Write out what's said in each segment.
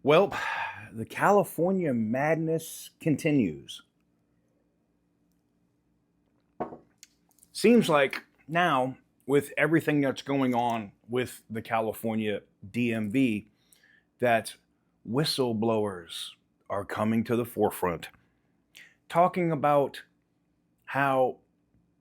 Well, the California madness continues. Seems like now, with everything that's going on with the California DMV, that whistleblowers are coming to the forefront, talking about how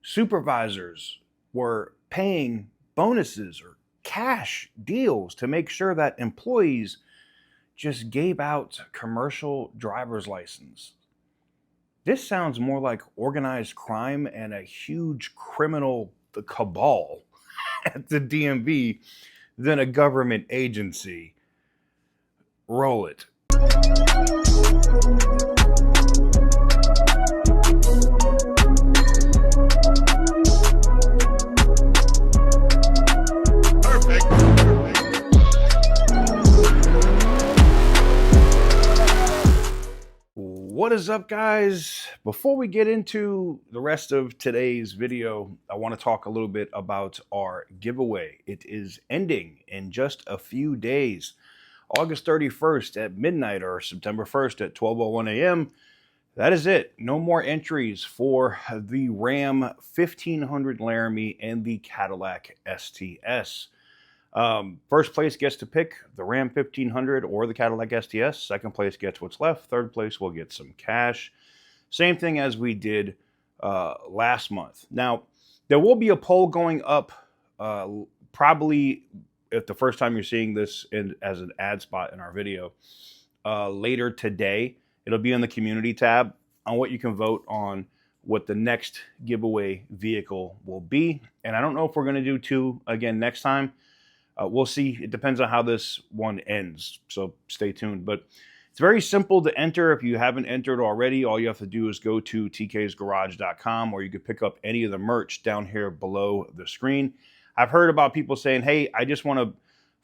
supervisors were paying bonuses or cash deals to make sure that employees just gave out commercial driver's license. This sounds more like organized crime and a huge criminal cabal at the DMV than a government agency. Roll it. What is up, guys? Before we get into the rest of today's video, I want to talk a little bit about our giveaway. It is ending in just a few days. August 31st at midnight or September 1st at 12:01 a.m. That is it. No more entries for the Ram 1500 Laramie and the Cadillac STS. First place gets to pick the Ram 1500 or the Cadillac STS. Second place gets what's left. Third place will get some cash. Same thing as we did last month. Now, there will be a poll going up probably if the first time you're seeing this as an ad spot in our video later today. It'll be in the community tab on what you can vote on what the next giveaway vehicle will be. And I don't know if we're going to do two again next time. We'll see. It depends on how this one ends. So stay tuned. But it's very simple to enter. If you haven't entered already, all you have to do is go to tksgarage.com, or you could pick up any of the merch down here below the screen. I've heard about people saying, hey, I just want to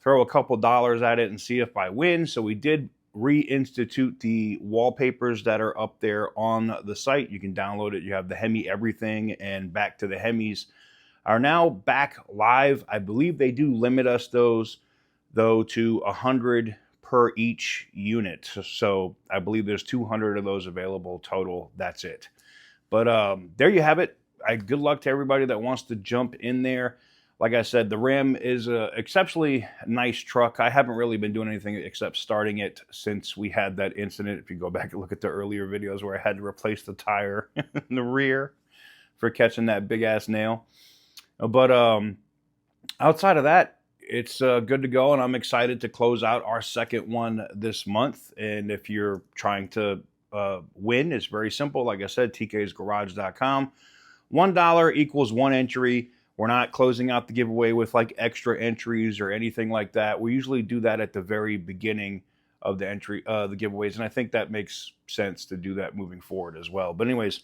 throw a couple dollars at it and see if I win. So we did reinstitute the wallpapers that are up there on the site. You can download it. You have the Hemi Everything and Back to the Hemis are now back live. I believe they do limit us those, though, to 100 per each unit. So I believe there's 200 of those available total. That's it. But there you have it. Good luck to everybody that wants to jump in there. Like I said, the Ram is an exceptionally nice truck. I haven't really been doing anything except starting it since we had that incident. If you go back and look at the earlier videos where I had to replace the tire in the rear for catching that big-ass nail. But outside of that, it's good to go, and I'm excited to close out our second one this month. And if you're trying to win, it's very simple. Like I said, tksgarage.com. $1 equals one entry. We're not closing out the giveaway with like extra entries or anything like that. We usually do that at the very beginning of the giveaways, and I think that makes sense to do that moving forward as well. But anyways,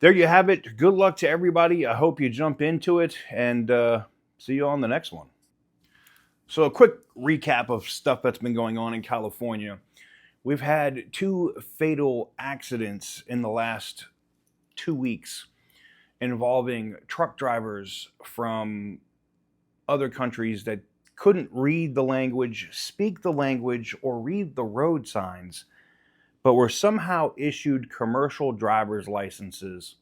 there you have it. Good luck to everybody. I hope you jump into it, and see you on the next one. So a quick recap of stuff that's been going on in California. We've had 2 fatal accidents in the last 2 weeks involving truck drivers from other countries that couldn't read the language, speak the language, or read the road signs, but were somehow issued commercial driver's licenses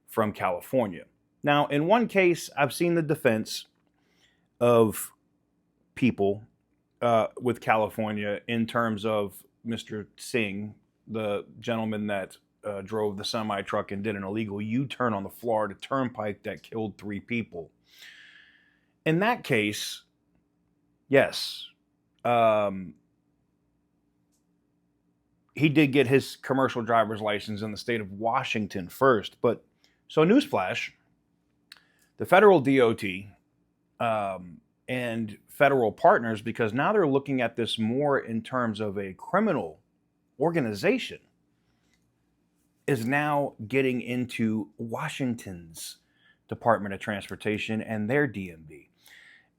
from California. Now, in one case, I've seen the defense of people with California in terms of Mr. Singh, the gentleman that drove the semi-truck and did an illegal U-turn on the Florida Turnpike that killed 3 people. In that case, yes, he did get his commercial driver's license in the state of Washington first. But so newsflash, the federal DOT and federal partners, because now they're looking at this more in terms of a criminal organization, is now getting into Washington's Department of Transportation and their DMV.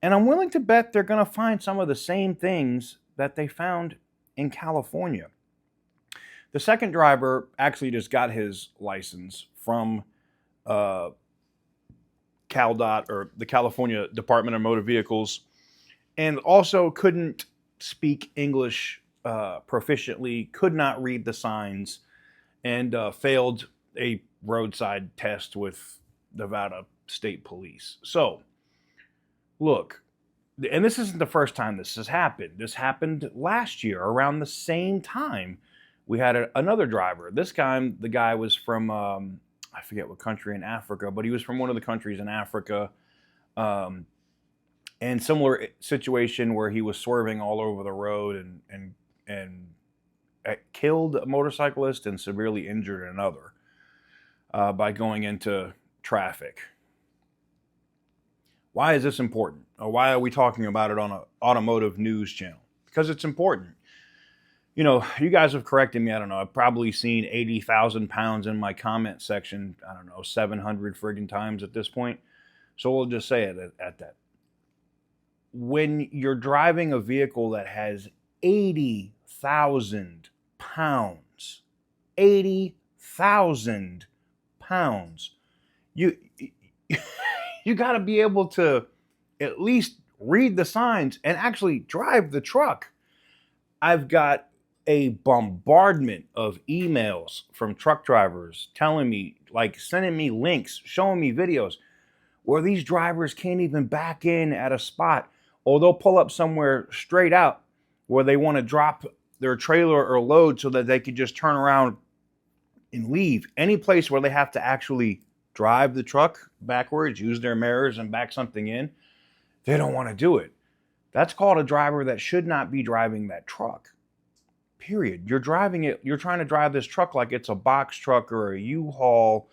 And I'm willing to bet they're going to find some of the same things that they found in California. The second driver actually just got his license from CalDOT, or the California Department of Motor Vehicles, and also couldn't speak English proficiently, could not read the signs, and failed a roadside test with Nevada State Police. So, look, and this isn't the first time this has happened. This happened last year around the same time. We had another driver. This time, the guy was from, I forget what country in Africa, but he was from one of the countries in Africa. And similar situation where he was swerving all over the road and killed a motorcyclist and severely injured another by going into traffic. Why is this important? Or why are we talking about it on an automotive news channel? Because it's important. You know, you guys have corrected me. I don't know. I've probably seen 80,000 pounds in my comment section. I don't know, 700 friggin' times at this point. So we'll just say it at that. When you're driving a vehicle that has 80,000 pounds, 80,000 pounds, you got to be able to at least read the signs and actually drive the truck. I've got a bombardment of emails from truck drivers telling me, like sending me links, showing me videos where these drivers can't even back in at a spot, or they'll pull up somewhere straight out where they want to drop their trailer or load so that they could just turn around and leave. Any place where they have to actually drive the truck backwards, use their mirrors and back something in, they don't want to do it. That's called a driver that should not be driving that truck. Period. You're driving it, you're trying to drive this truck like it's a box truck or a U-Haul,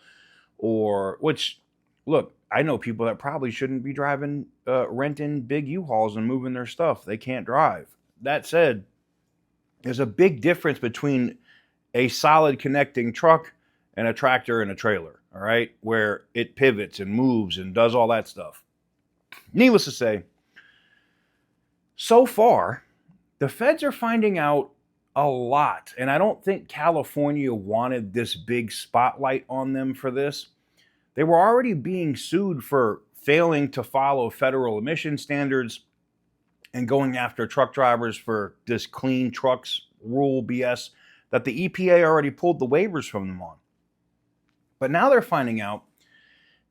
or, which, look, I know people that probably shouldn't be driving, renting big U-Hauls and moving their stuff. They can't drive. That said, there's a big difference between a solid connecting truck and a tractor and a trailer, all right, where it pivots and moves and does all that stuff. Needless to say, so far, the feds are finding out a lot, and I don't think California wanted this big spotlight on them for this. They were already being sued for failing to follow federal emission standards and going after truck drivers for this clean trucks rule BS that the EPA already pulled the waivers from them on. But now they're finding out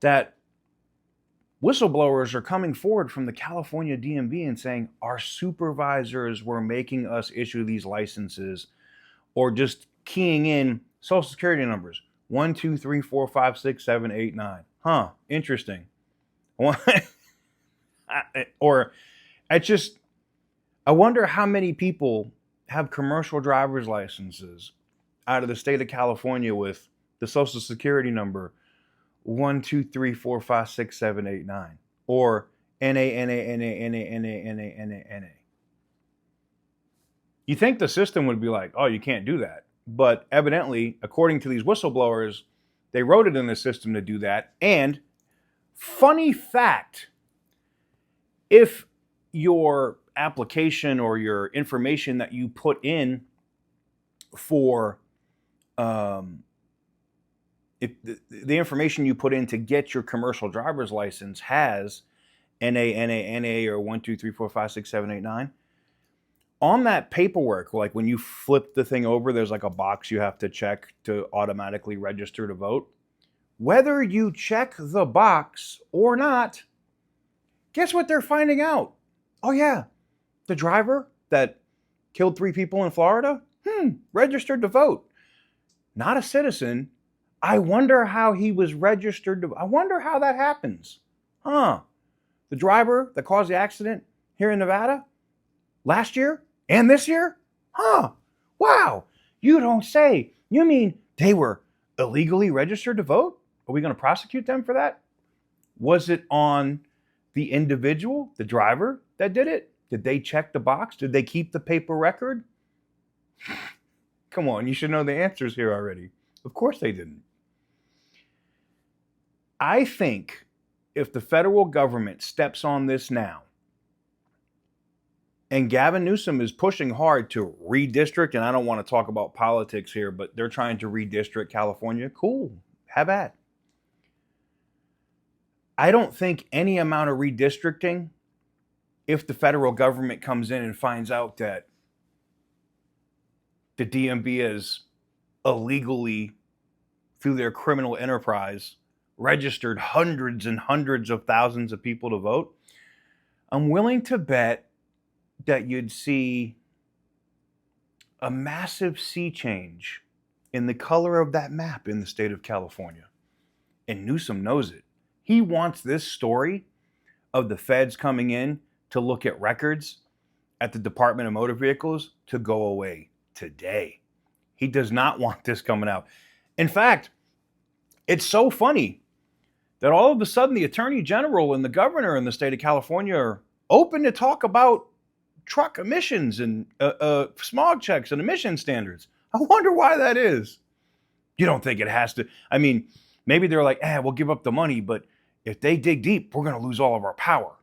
that whistleblowers are coming forward from the California DMV and saying our supervisors were making us issue these licenses, or just keying in social security numbers. 1, 2, 3, 4, 5, 6, 7, 8, 9. Huh, interesting. Or I wonder how many people have commercial driver's licenses out of the state of California with the social security number 1, 2, 3, 4, 5, 6, 7, 8, 9. Or NA. You think the system would be like, oh, you can't do that. But evidently, according to these whistleblowers, they wrote it in the system to do that. And funny fact, if your application or your information that you put in for, if the information you put in to get your commercial driver's license has NA, or 1, 2, 3, 4, 5, 6, 7, 8, 9, on that paperwork, like when you flip the thing over, there's like a box you have to check to automatically register to vote. Whether you check the box or not, guess what they're finding out? Oh yeah, the driver that killed 3 people in Florida, registered to vote. Not a citizen. I wonder how he was registered to, I wonder how that happens. The driver that caused the accident here in Nevada last year and this year? Wow. You don't say. You mean they were illegally registered to vote? Are we going to prosecute them for that? Was it on the individual, the driver, that did it? Did they check the box? Did they keep the paper record? Come on, you should know the answers here already. Of course they didn't. I think if the federal government steps on this now, and Gavin Newsom is pushing hard to redistrict, and I don't want to talk about politics here, but they're trying to redistrict California. Cool, have at. I don't think any amount of redistricting, if the federal government comes in and finds out that the DMV has illegally, through their criminal enterprise, registered hundreds and hundreds of thousands of people to vote, I'm willing to bet that you'd see a massive sea change in the color of that map in the state of California. And Newsom knows it. He wants this story of the feds coming in to look at records at the Department of Motor Vehicles to go away today. He does not want this coming out. In fact, it's so funny that all of a sudden the Attorney General and the governor in the state of California are open to talk about truck emissions and smog checks and emission standards. I wonder why that is. You don't think it has to? I mean, maybe they're like, we'll give up the money, but if they dig deep, we're going to lose all of our power.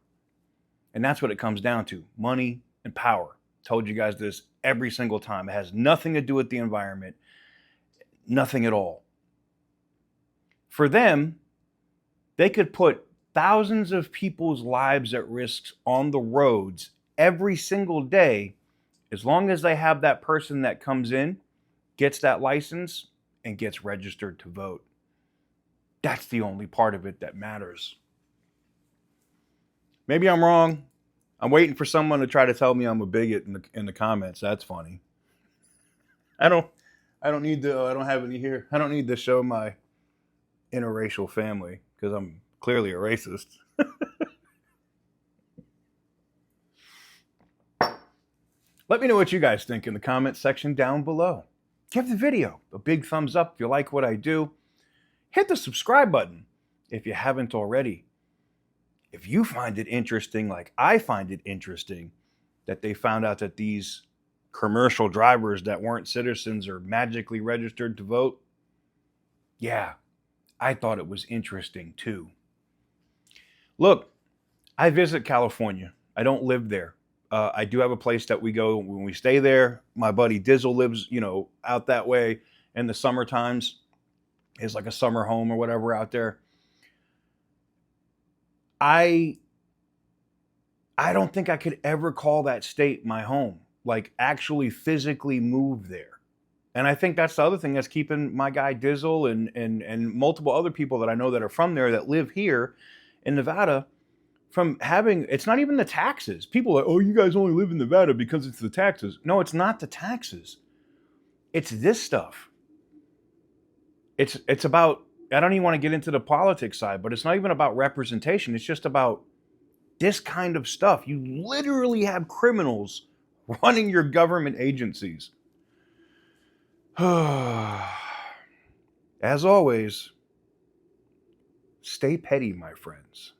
And that's what it comes down to, money and power. Told you guys this every single time. It has nothing to do with the environment, nothing at all. For them, they could put thousands of people's lives at risk on the roads every single day, as long as they have that person that comes in, gets that license, and gets registered to vote. That's the only part of it that matters. Maybe I'm wrong. I'm waiting for someone to try to tell me I'm a bigot in the comments. That's funny. I don't need to. I don't have any here. I don't need to show my interracial family because I'm clearly a racist. Let me know what you guys think in the comments section down below. Give the video a big thumbs up if you like what I do. Hit the subscribe button if you haven't already. If you find it interesting, like I find it interesting, that they found out that these commercial drivers that weren't citizens are magically registered to vote, yeah, I thought it was interesting too. Look, I visit California. I don't live there. I do have a place that we go when we stay there. My buddy Dizzle lives, out that way in the summer times. It's like a summer home or whatever out there. I don't think I could ever call that state my home, like actually physically move there. And I think that's the other thing that's keeping my guy Dizzle and multiple other people that I know that are from there that live here in Nevada from having, it's not even the taxes. People are like, oh, you guys only live in Nevada because it's the taxes. No, it's not the taxes. It's this stuff. It's about, I don't even want to get into the politics side, but it's not even about representation. It's just about this kind of stuff. You literally have criminals running your government agencies. As always, stay petty, my friends.